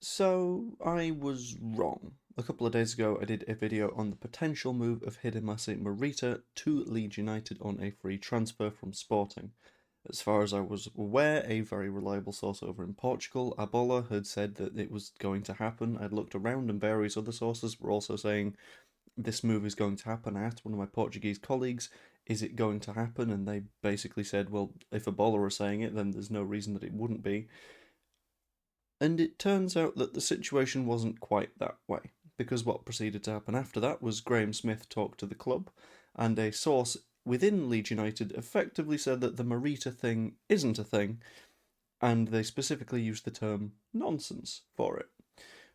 So I was wrong. A couple of days ago, I did a video on the potential move of Hidemasa Morita to Leeds United on a free transfer from Sporting. As far as I was aware, a very reliable source over in Portugal, Abola, had said that it was going to happen. I'd looked around and various other sources were also saying this move is going to happen. I asked one of my Portuguese colleagues, is it going to happen? And they basically said, well, if Abola are saying it, then there's no reason that it wouldn't be. And it turns out that the situation wasn't quite that way, because what proceeded to happen after that was Graham Smith talked to the club, and a source within Leeds United effectively said that the Marita thing isn't a thing, and they specifically used the term nonsense for it.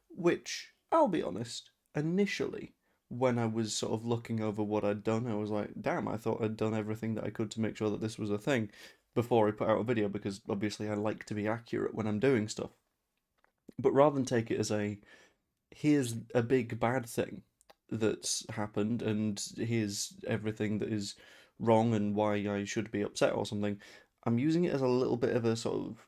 Which, I'll be honest, initially, when I was sort of looking over what I'd done, I was like, damn, I thought I'd done everything that I could to make sure that this was a thing before I put out a video, because obviously I like to be accurate when I'm doing stuff. But rather than take it as here's a big bad thing that's happened and here's everything that is wrong and why I should be upset or something, I'm using it as a little bit of a sort of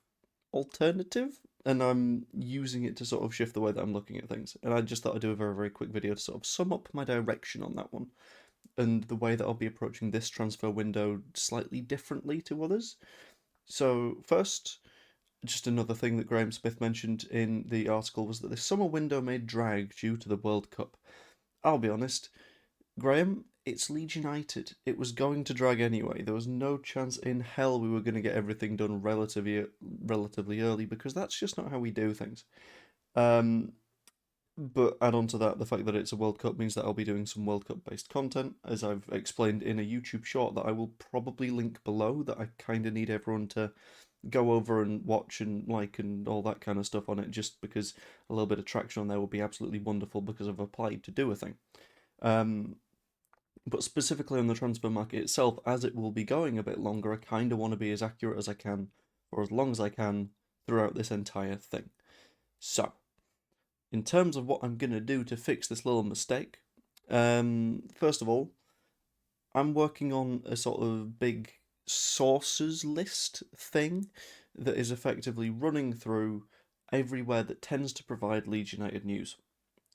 alternative, and I'm using it to sort of shift the way that I'm looking at things. And I just thought I'd do a very, very quick video to sort of sum up my direction on that one and the way that I'll be approaching this transfer window slightly differently to others. So, first, just another thing that Graham Smith mentioned in the article was that the summer window may drag due to the World Cup. I'll be honest, Graham, it's Leeds United. It was going to drag anyway. There was no chance in hell we were going to get everything done relatively early, because that's just not how we do things. Um, but add on to that, the fact that it's a World Cup means that I'll be doing some World Cup based content, as I've explained in a YouTube short that I will probably link below, that I kind of need everyone to go over and watch and like and all that kind of stuff on it, just because a little bit of traction on there will be absolutely wonderful, because I've applied to do a thing. Um, but specifically on the transfer market itself, as it will be going a bit longer, I kind of want to be as accurate as I can for as long as I can throughout this entire thing. So, in terms of what I'm going to do to fix this little mistake, first of all, I'm working on a sort of big sources list thing that is effectively running through everywhere that tends to provide Leeds United news.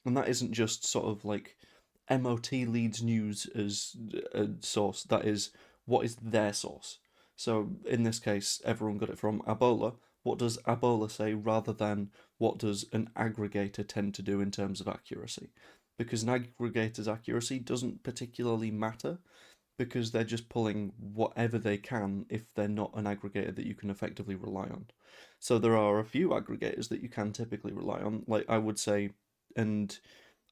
And that isn't just sort of like MOT Leeds News as a source, that is what is their source. So in this case, everyone got it from Abola. What does Abola say rather than what does an aggregator tend to do in terms of accuracy? Because an aggregator's accuracy doesn't particularly matter, because they're just pulling whatever they can if they're not an aggregator that you can effectively rely on. So there are a few aggregators that you can typically rely on, like I would say, and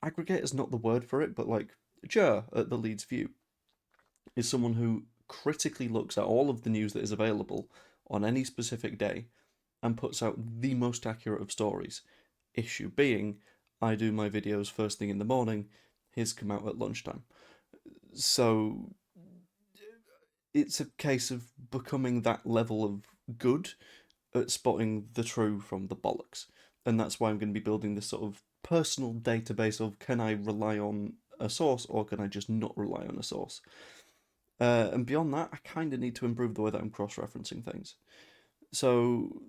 aggregator's not the word for it, but like Jer at the Leeds View is someone who critically looks at all of the news that is available on any specific day and puts out the most accurate of stories. Issue being, I do my videos first thing in the morning, his come out at lunchtime. So it's a case of becoming that level of good at spotting the true from the bollocks. And that's why I'm going to be building this sort of personal database of, can I rely on a source or can I just not rely on a source? And beyond that, I kind of need to improve the way that I'm cross referencing things. So,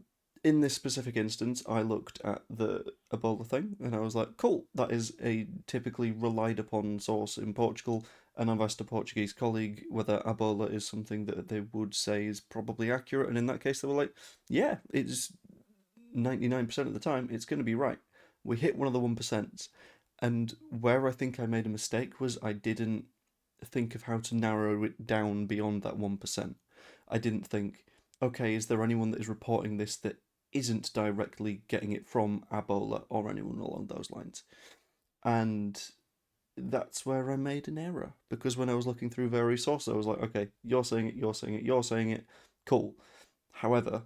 in this specific instance, I looked at the Ebola thing and I was like, cool, that is a typically relied upon source in Portugal. And I've asked a Portuguese colleague whether Ebola is something that they would say is probably accurate. And in that case, they were like, yeah, it's 99% of the time, it's going to be right. We hit one of the 1%. And where I think I made a mistake was I didn't think of how to narrow it down beyond that 1%. I didn't think, okay, is there anyone that is reporting this that isn't directly getting it from Ebola or anyone along those lines? And that's where I made an error, because when I was looking through various sources, I was like, okay, you're saying it, you're saying it, you're saying it, cool. However,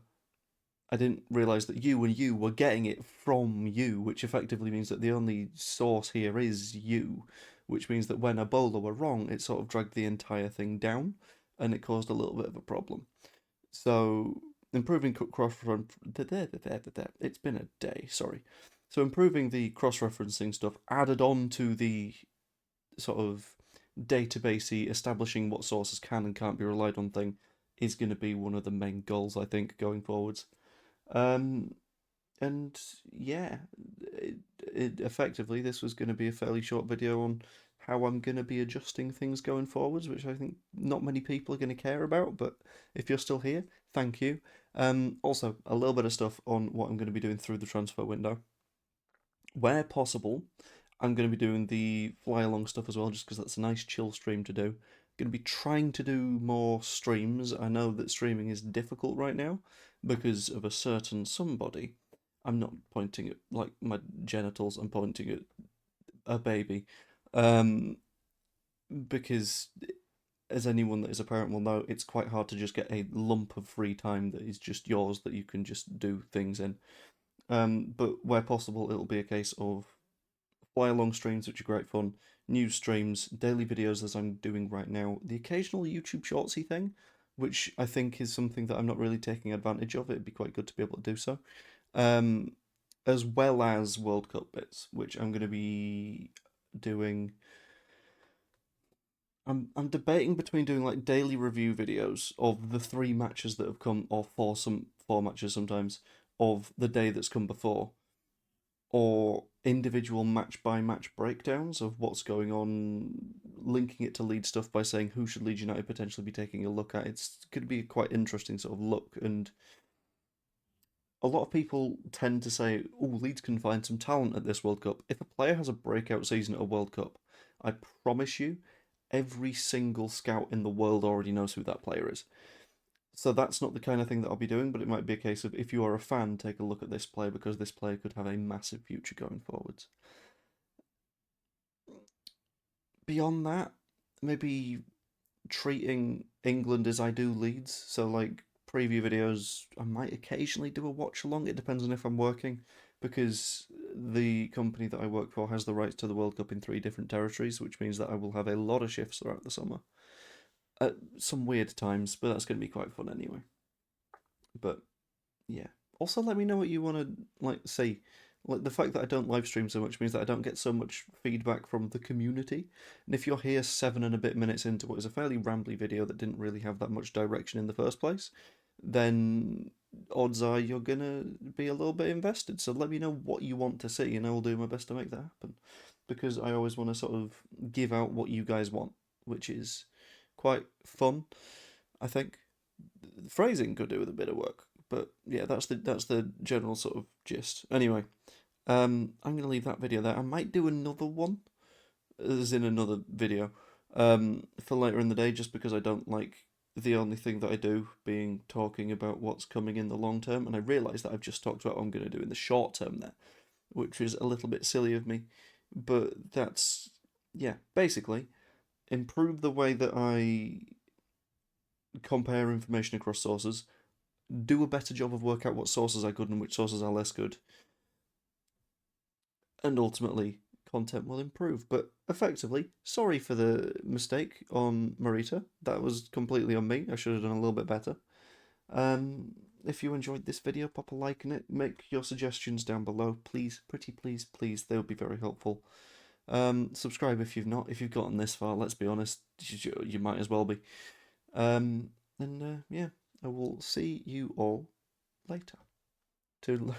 I didn't realise that you and you were getting it from you, which effectively means that the only source here is you, which means that when Ebola were wrong, it sort of dragged the entire thing down and it caused a little bit of a problem. So, improving cross it's been a day, sorry. So, improving the cross referencing stuff added on to the sort of databasey, establishing what sources can and can't be relied on thing is going to be one of the main goals, I think, going forwards. Um, and yeah, effectively, this was going to be a fairly short video on how I'm going to be adjusting things going forwards, which I think not many people are going to care about, but if you're still here, thank you. Also, a little bit of stuff on what I'm going to be doing through the transfer window. Where possible, I'm going to be doing the fly along stuff as well, just because that's a nice chill stream to do. Going to be trying to do more streams. I know that streaming is difficult right now because of a certain somebody. I'm not pointing at like my genitals. I'm pointing at a baby, um, because as anyone that is a parent will know, it's quite hard to just get a lump of free time that is just yours that you can just do things in. But where possible, it'll be a case of fly along streams, which are great fun, news streams, daily videos as I'm doing right now, the occasional YouTube shortsy thing, which I think is something that I'm not really taking advantage of. It'd be quite good to be able to do so. Um, as well as World Cup bits, which I'm going to be doing. I'm debating between doing like daily review videos of the 3 matches that have come, or four matches sometimes, of the day that's come before, or individual match by match breakdowns of what's going on, linking it to Leeds stuff by saying who should Leeds United potentially be taking a look at. It's going to be a quite interesting sort of look, and a lot of people tend to say, "Oh, Leeds can find some talent at this World Cup." If a player has a breakout season at a World Cup, I promise you, every single scout in the world already knows who that player is. So that's not the kind of thing that I'll be doing, but it might be a case of if you are a fan, take a look at this player because this player could have a massive future going forwards. Beyond that, maybe treating England as I do Leeds. So, like, preview videos, I might occasionally do a watch along. It depends on if I'm working, because the company that I work for has the rights to the World Cup in 3 different territories, which means that I will have a lot of shifts throughout the summer. At some weird times, but that's going to be quite fun anyway. But yeah. Also, let me know what you want to like see. Like the fact that I don't live stream so much means that I don't get so much feedback from the community. And if you're here 7 and a bit minutes into what is a fairly rambly video that didn't really have that much direction in the first place, then odds are you're gonna be a little bit invested. So let me know what you want to see, and I will do my best to make that happen. Because I always want to sort of give out what you guys want, which is quite fun, I think. Phrasing could do with a bit of work, but yeah, that's the general sort of gist. Anyway, I'm gonna leave that video there. I might do another one, as in another video, for later in the day, just because I don't like the only thing that I do being talking about what's coming in the long term, and I realise that I've just talked about what I'm gonna do in the short term there, which is a little bit silly of me, but that's yeah, basically improve the way that I compare information across sources, do a better job of work out what sources are good and which sources are less good, and ultimately content will improve. But effectively, sorry for the mistake on Marita. That was completely on me. I should have done a little bit better. If you enjoyed this video, pop a like in it. Make your suggestions down below, please. Pretty please, please. They would be very helpful. Subscribe if you've not. If you've gotten this far, let's be honest, you might as well be. And yeah, I will see you all later. Toodaloo.